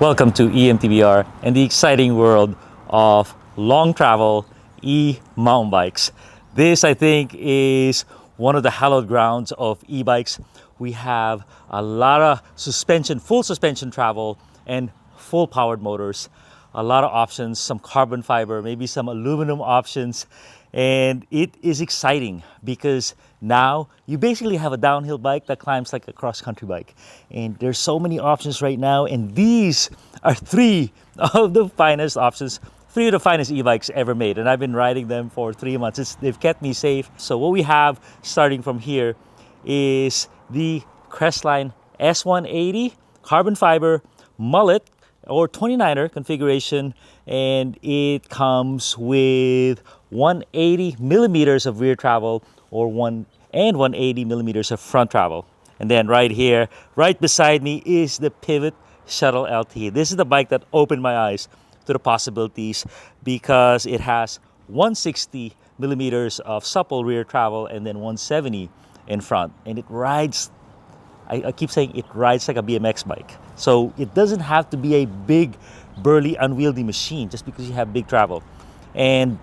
Welcome to E-MTBR and the exciting world of long travel e-mountain bikes. This, I think, is one of the hallowed grounds of e-bikes. We have a lot of suspension, full suspension travel and full powered motors. A lot of options, some carbon fiber, maybe some aluminum options. And it is exciting because now you basically have a downhill bike that climbs like a cross-country bike. And there's so many options right now. And these are three of the finest options, three of the finest e-bikes ever made. And I've been riding them for 3 months. They've kept me safe. So what we have starting from here is the Crestline S180 carbon fiber mullet or 29er configuration, and it comes with 180 millimeters of rear travel or 180 millimeters of front travel. And then right here, right beside me, is the Pivot Shuttle LT. This is the bike that opened my eyes to the possibilities because it has 160 millimeters of supple rear travel and then 170 in front, and it rides, I keep saying it rides like a BMX bike. So it doesn't have to be a big, burly, unwieldy machine just because you have big travel. And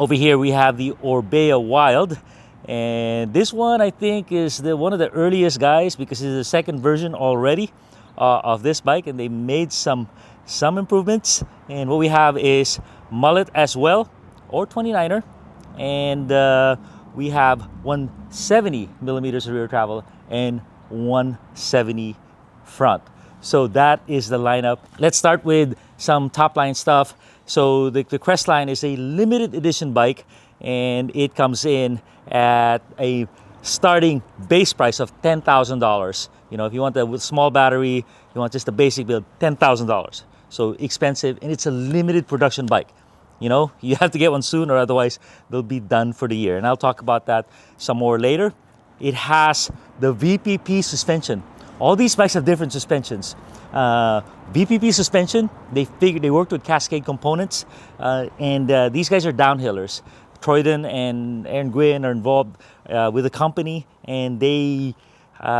over here we have the Orbea Wild. And this one I think is one of the earliest guys because it's the second version already of this bike. And they made some improvements. And what we have is mullet as well, or 29er. And we have 170 millimeters of rear travel and 170 front. So that is the lineup. Let's start with some top line stuff. So the Crestline is a limited edition bike, and it comes in at a starting base price of $10,000. You know, if you want a small battery, you want just a basic build, $10,000. So expensive, and it's a limited production bike. You know, you have to get one soon or otherwise they'll be done for the year. And I'll talk about that some more later. It has the VPP suspension. All these bikes have different suspensions. VPP suspension, they worked with Cascade Components, and these guys are downhillers. Troyden and Aaron Gwynn are involved with the company, and they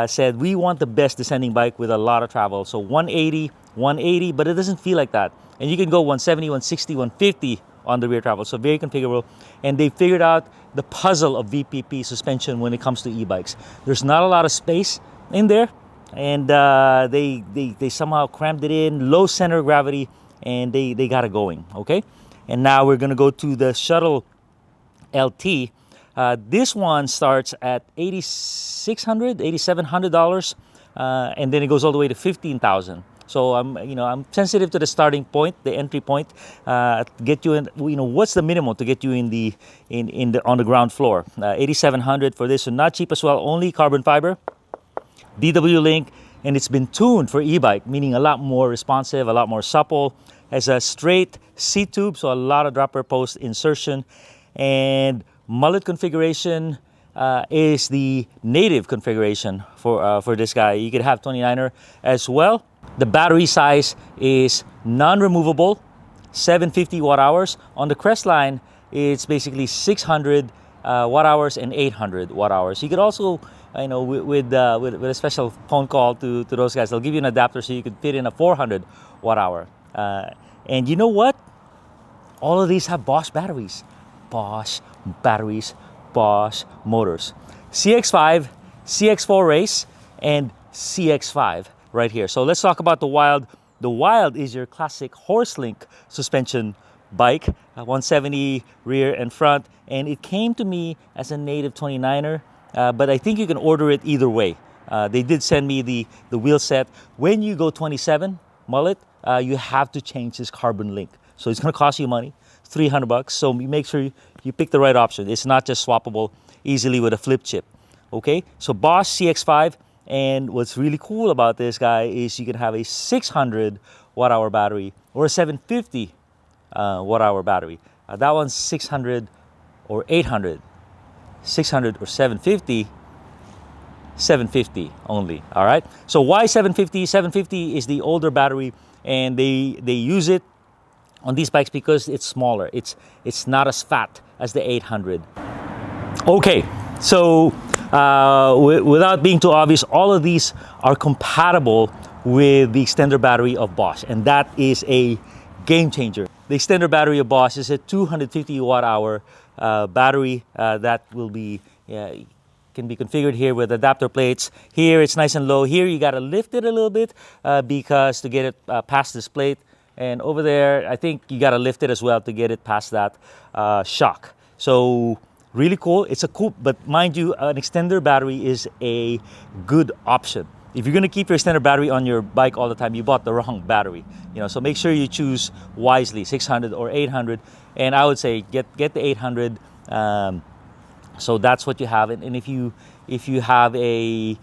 said, we want the best descending bike with a lot of travel. So 180, but it doesn't feel like that. And you can go 170, 160, 150 on the rear travel. So very configurable. And they figured out the puzzle of VPP suspension when it comes to e-bikes. There's not a lot of space in there, and they somehow crammed it in, low center of gravity, and they got it going, okay? And now we're gonna go to the Shuttle LT. This one starts at $8,600, $8,700, and then it goes all the way to $15,000. So I'm sensitive to the starting point, the entry point, get you in. What's the minimum to get you on the ground floor? $8,700 for this, so not cheap as well. Only carbon fiber, DW link, and it's been tuned for e-bike, meaning a lot more responsive, a lot more supple. Has a straight seat tube, so a lot of dropper post insertion, and mullet configuration is the native configuration for this guy. You could have 29er as well. The battery size is non-removable, 750 watt hours. On the Crestline, it's basically 600 watt hours and 800 watt hours. You could also, with a special phone call to those guys, they'll give you an adapter so you could fit in a 400 watt hour. And you know what? All of these have Bosch batteries. Bosch batteries, Bosch motors. CX5, CX4 race, and CX5 right here. So let's talk about the Wild. The Wild is your classic horse link suspension bike, 170 rear and front, and it came to me as a native 29er, but I think you can order it either way. They did send me the wheel set. When you go 27 mullet, you have to change this carbon link. So it's gonna cost you money, $300. So make sure you pick the right option. It's not just swappable easily with a flip chip. Okay, so Bosch CX5. And what's really cool about this guy is you can have a 600 watt hour battery or a 750 watt hour battery. That one's 600 or 800. 600 or 750. 750 only. All right. So why 750? 750 is the older battery, and they use it on these bikes because it's smaller. It's not as fat as the 800. Okay. So without being too obvious, all of these are compatible with the extender battery of Bosch, and that is a game changer. The extender battery of Bosch is a 250 watt hour battery that will be can be configured here with adapter plates. Here it's nice and low. Here you got to lift it a little bit because to get it past this plate. And over there, I think you got to lift it as well to get it past that shock. So really cool. It's a cool, but mind you, an extender battery is a good option. If you're going to keep your extender battery on your bike all the time, you bought the wrong battery. So make sure you choose wisely, 600 or 800. And I would say get the 800. So that's what you have. And if you have a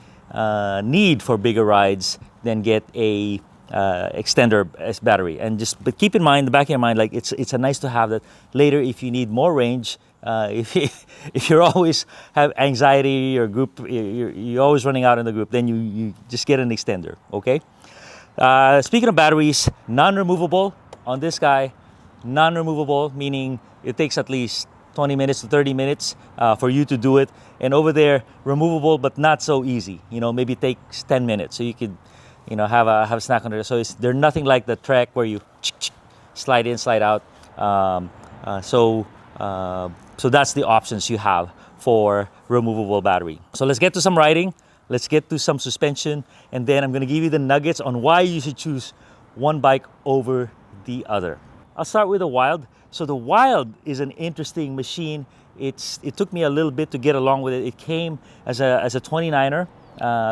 need for bigger rides, then get a extender battery. And but keep in mind, the back of your mind, like it's a nice to have that later if you need more range. If you're always have anxiety or group, you're always running out in the group, then you just get an extender. Okay. Speaking of batteries, non-removable on this guy. Non-removable meaning it takes at least 20 minutes to 30 minutes for you to do it. And over there, removable, but not so easy. Maybe it takes 10 minutes. So you could, have a snack on it. So they're nothing like the Trek where you slide in, slide out. So that's the options you have for removable battery. So let's get to some riding. Let's get to some suspension. And then I'm going to give you the nuggets on why you should choose one bike over the other. I'll start with the Wild. So the Wild is an interesting machine. It took me a little bit to get along with it. It came as a 29er,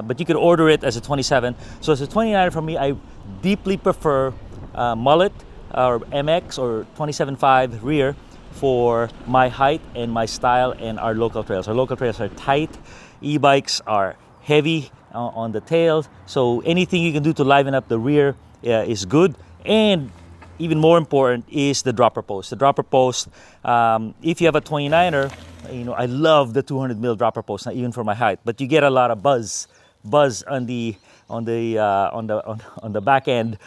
but you could order it as a 27. So as a 29er for me, I deeply prefer mullet or MX or 27.5 rear for my height and my style and our local trails. Our local trails are tight. E-bikes are heavy on the tail. So anything you can do to liven up the rear is good. And even more important is the dropper post. The dropper post, if you have a 29er, I love the 200 mil dropper post, not even for my height, but you get a lot of buzz on the back end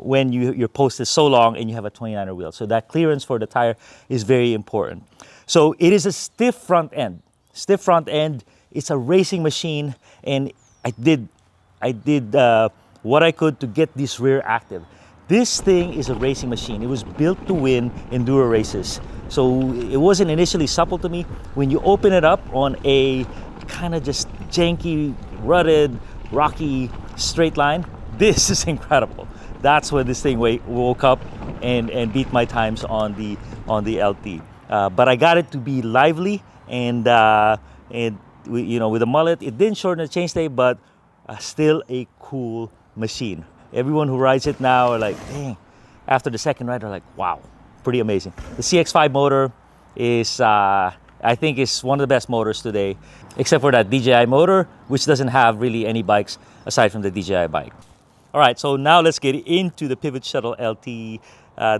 when your post is so long and you have a 29er wheel. So that clearance for the tire is very important. So it is a stiff front end. Stiff front end. It's a racing machine, and I did what I could to get this rear active. This thing is a racing machine. It was built to win enduro races. So it wasn't initially supple to me. When you open it up on a kind of just janky, rutted, rocky straight line, this is incredible. That's when this thing woke up and beat my times on the LT. But I got it to be lively and with the mullet, it didn't shorten the chainstay, but still a cool machine. Everyone who rides it now are like, dang, after the second ride, they're like, wow, pretty amazing. The CX-5 motor is, I think, is one of the best motors today, except for that DJI motor, which doesn't have really any bikes aside from the DJI bike. All right, so now let's get into the Pivot Shuttle LT.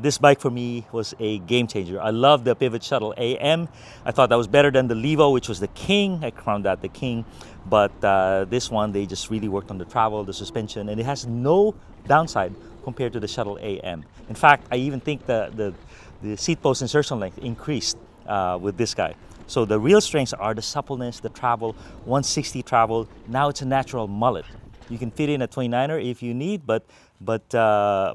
This bike for me was a game changer. I love the Pivot Shuttle AM. I thought that was better than the Levo, which was the king. I crowned that the king. But this one, they just really worked on the travel, the suspension, and it has no downside compared to the Shuttle AM. In fact, I even think the seat post insertion length increased with this guy. So the real strengths are the suppleness, the travel, 160 travel. Now it's a natural mullet. You can fit in a 29er if you need, but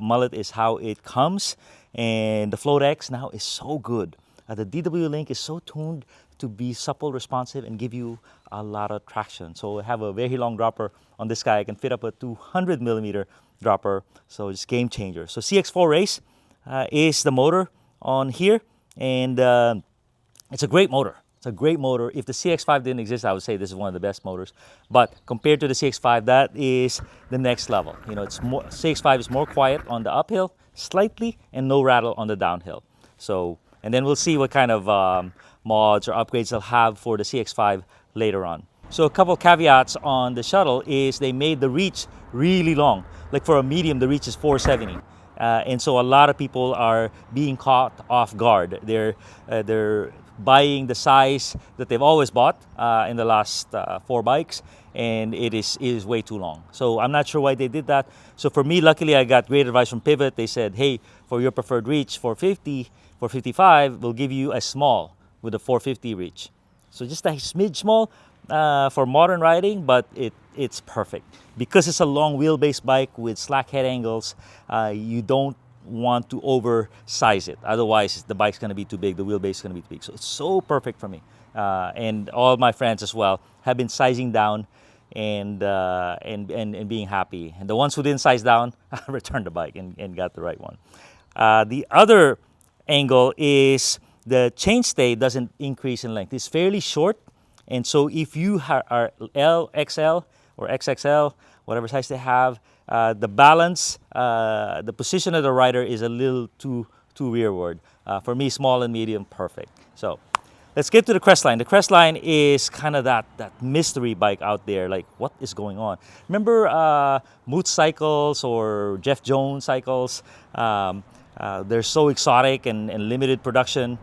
mullet is how it comes. And the Float X now is so good. The DW Link is so tuned to be supple, responsive, and give you a lot of traction. So I have a very long dropper on this guy. I can fit up a 200 millimeter dropper, so it's game changer. So CX4 Race is the motor on here, and it's a great motor. It's a great motor. If the CX-5 didn't exist, I would say this is one of the best motors. But compared to the CX-5, that is the next level. It's more, CX-5 is more quiet on the uphill, slightly, and no rattle on the downhill. So, and then we'll see what kind of mods or upgrades they'll have for the CX-5 later on. So a couple caveats on the Shuttle is they made the reach really long. Like for a medium, the reach is 470. And so a lot of people are being caught off guard. They're buying the size that they've always bought in the last 4 bikes, and it is way too long. So I'm not sure why they did that. So for me, luckily, I got great advice from Pivot. They said, hey, for your preferred reach, 450, 455, we'll give you a small with a 450 reach. So just a smidge small for modern riding, but it's perfect. Because it's a long wheelbase bike with slack head angles, you don't want to oversize it. Otherwise, the bike's going to be too big, the wheelbase is going to be too big. So it's so perfect for me. And all my friends as well have been sizing down and being happy. And the ones who didn't size down, returned the bike and got the right one. The other angle is the chainstay doesn't increase in length. It's fairly short. And so if you are L, XL, or XXL, whatever size they have, the balance, the position of the rider is a little too rearward. For me, small and medium, perfect. So let's get to the Crestline. The Crestline is kind of that mystery bike out there. Like, what is going on? Remember Moot cycles or Jeff Jones cycles? They're so exotic and limited production.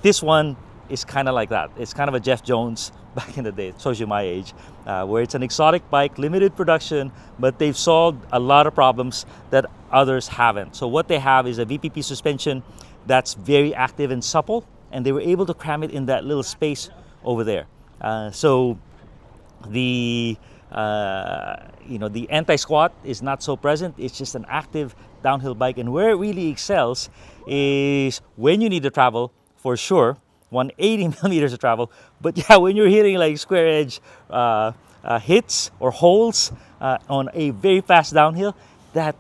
This one is kind of like that. It's kind of a Jeff Jones back in the day. It shows you my age, where it's an exotic bike, limited production, but they've solved a lot of problems that others haven't. So what they have is a VPP suspension that's very active and supple, and they were able to cram it in that little space over there. So the the anti-squat is not so present. It's just an active downhill bike, and where it really excels is when you need to travel, for sure, 180 millimeters of travel. But yeah, when you're hitting like square edge hits or holes on a very fast downhill, that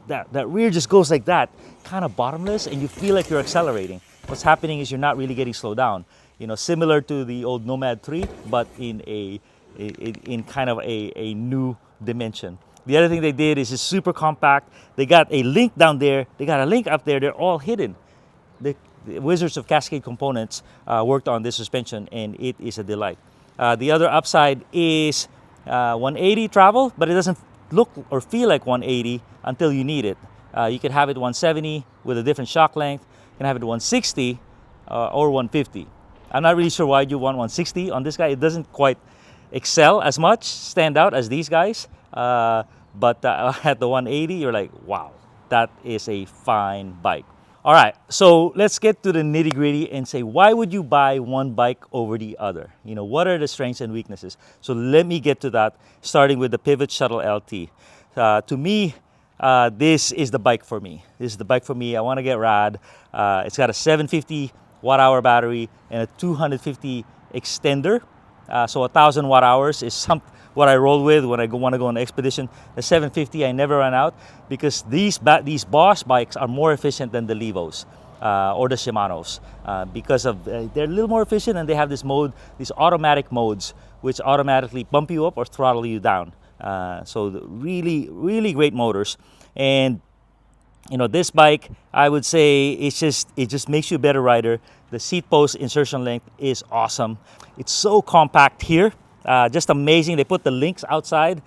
rear just goes like that, kind of bottomless, and you feel like you're accelerating. What's happening is you're not really getting slowed down. Similar to the old Nomad 3, but in kind of a new dimension. The other thing they did is it's super compact. They got a link down there. They got a link up there. They're all hidden. The Wizards of Cascade Components worked on this suspension, and it is a delight. The other upside is 180 travel, but it doesn't look or feel like 180 until you need it. You can have it 170 with a different shock length. You can have it 160 or 150. I'm not really sure why you want 160 on this guy. It doesn't quite excel as much, stand out as these guys. But at the 180, you're like, wow, that is a fine bike. All right, so let's get to the nitty gritty and say, why would you buy one bike over the other? What are the strengths and weaknesses? So let me get to that, starting with the Pivot Shuttle LT. To me, this is the bike for me. This is the bike for me. I want to get rad. It's got a 750 watt-hour battery and a 250 extender. So 1,000 watt-hours is what I roll with when I want to go on an expedition. The 750, I never run out because these Bosch bikes are more efficient than the Levos or the Shimanos because of they're a little more efficient, and they have this mode, these automatic modes, which automatically bump you up or throttle you down. So really, really great motors. And this bike, I would say it just makes you a better rider. The seat post insertion length is awesome. It's so compact here, just amazing. They put the links outside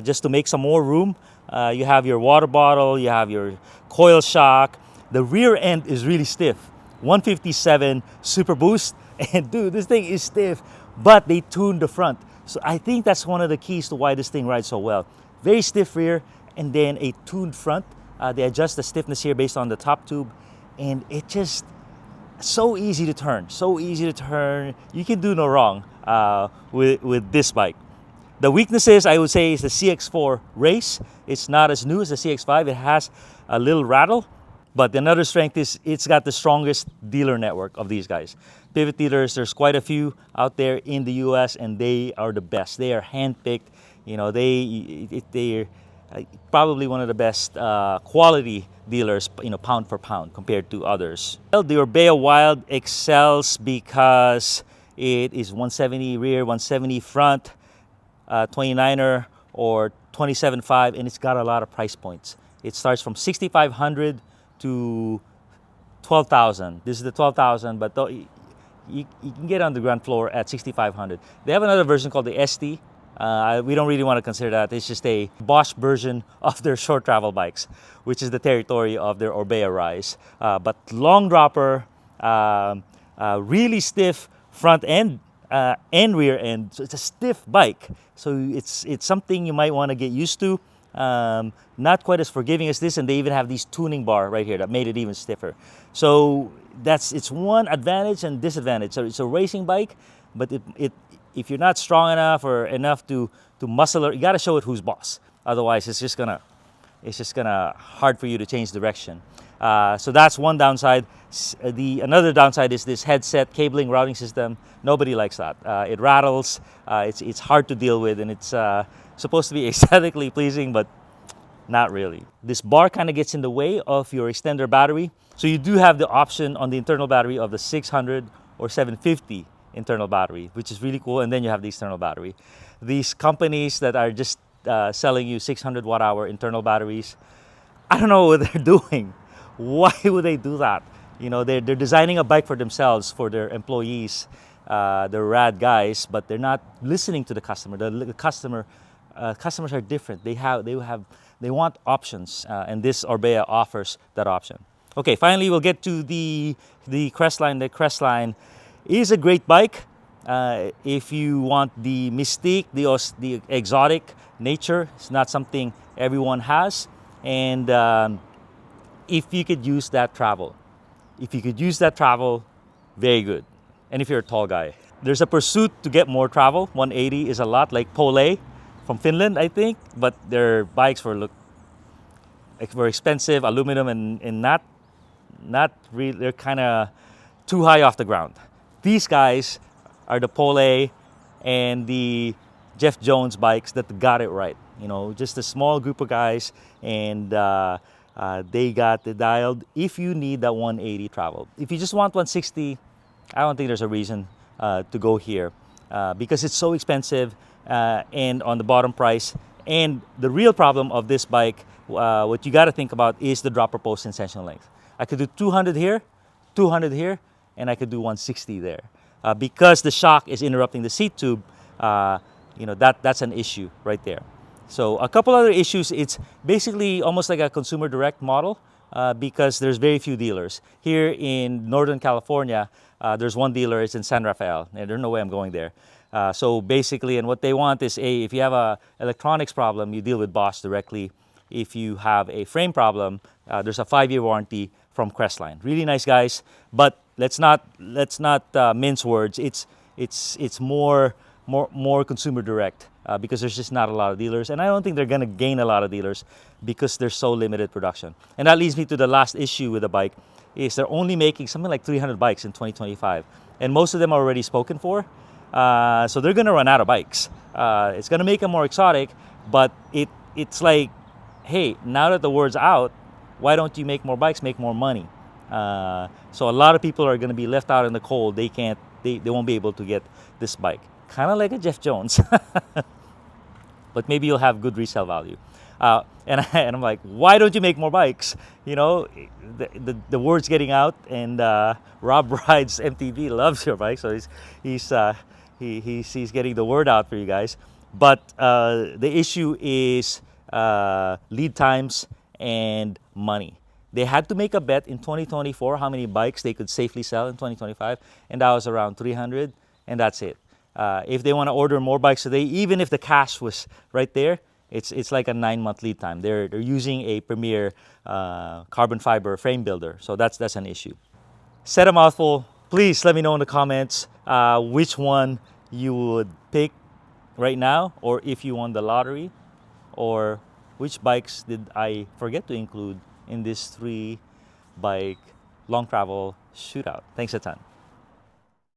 just to make some more room. You have your water bottle, you have your coil shock. The rear end is really stiff. 157 Super Boost, and dude, this thing is stiff, but they tuned the front. So I think that's one of the keys to why this thing rides so well. Very stiff rear, and then a tuned front. They adjust the stiffness here based on the top tube, and it just so easy to turn. So easy to turn. You can do no wrong with this bike. The weaknesses, I would say, is the CX4 race. It's not as new as the CX5. It has a little rattle. But another strength is it's got the strongest dealer network of these guys. Pivot dealers, there's quite a few out there in the US, and they are the best. They are handpicked. They're probably one of the best quality dealers, pound for pound compared to others. Well, the Orbea Wild excels because it is 170 rear, 170 front, 29er or 27.5, and it's got a lot of price points. It starts from 6,500 to 12,000. This is the 12,000, but you can get on the ground floor at 6,500. They have another version called the ST. We don't really want to consider that. It's just a Bosch version of their short travel bikes, which is the territory of their Orbea Rise. But long dropper, really stiff front end and rear end. So it's a stiff bike. So it's something you might want to get used to. Not quite as forgiving as this, and they even have these tuning bar right here that made it even stiffer. So it's one advantage and disadvantage. So it's a racing bike, but if you're not strong enough or enough to to muscle it. You got to show it who's boss. Otherwise, it's just gonna hard for you to change direction. So that's one downside. Another downside is this headset cabling routing system. Nobody likes that. It rattles. It's hard to deal with, and it's supposed to be aesthetically pleasing, but not really. This bar kind of gets in the way of your extender battery. So you do have the option on the internal battery of the 600 or 750 internal battery, which is really cool. And then you have the external battery. These companies that are just selling you 600 watt hour internal batteries, I don't know what they're doing. Why would they do that? You know, they're designing a bike for themselves, for their employees. They're rad guys, but they're not listening to the customer. The customers are different. They want options, and this Orbea offers that option. Okay, finally we'll get to the Crestline. The Crestline is a great bike if you want the mystique, the exotic nature. It's not something everyone has, and if you could use that travel, very good. And if you're a tall guy, there's a pursuit to get more travel. 180 is a lot, like Pole from Finland, I think, but their bikes were expensive, aluminum, and not really. They're kind of too high off the ground. These guys are the Pole and the Jeff Jones bikes that got it right. You know, just a small group of guys, and they got the dialed. If you need that 180 travel, if you just want 160, I don't think there's a reason to go here because it's so expensive and on the bottom price. And the real problem of this bike, what you got to think about is the dropper post and tension length. I could do 200 here, 200 here, and I could do 160 there. Because the shock is interrupting the seat tube, you know, that's an issue right there. So a couple other issues, it's basically almost like a consumer direct model because there's very few dealers. Here in Northern California, there's one dealer, it's in San Rafael, and there's no way I'm going there. So basically, and what they want is, if you have a electronics problem, you deal with Bosch directly. If you have a frame problem, there's a 5-year warranty from Crestline. Really nice guys, but let's not mince words. It's more consumer direct because there's just not a lot of dealers, and I don't think they're gonna gain a lot of dealers because there's so limited production. And that leads me to the last issue with the bike is they're only making something like 300 bikes in 2025, and most of them are already spoken for. So they're gonna run out of bikes. It's gonna make them more exotic, but it's like, hey, now that the word's out, why don't you make more bikes, make more money? So a lot of people are gonna be left out in the cold. They won't be able to get this bike. Kind of like a Jeff Jones, but maybe you'll have good resale value. And I'm like, why don't you make more bikes? You know, the word's getting out, and Rob Rides MTB loves your bike, so he's getting the word out for you guys. But the issue is lead times and money. They had to make a bet in 2024 how many bikes they could safely sell in 2025, and that was around 300, and that's it. If they want to order more bikes today, even if the cash was right there, it's like a 9-month lead time. They're using a Premier carbon fiber frame builder, so that's an issue. Said a mouthful. Please let me know in the comments which one you would pick right now, or if you won the lottery, or which bikes did I forget to include in this 3-bike long travel shootout. Thanks a ton.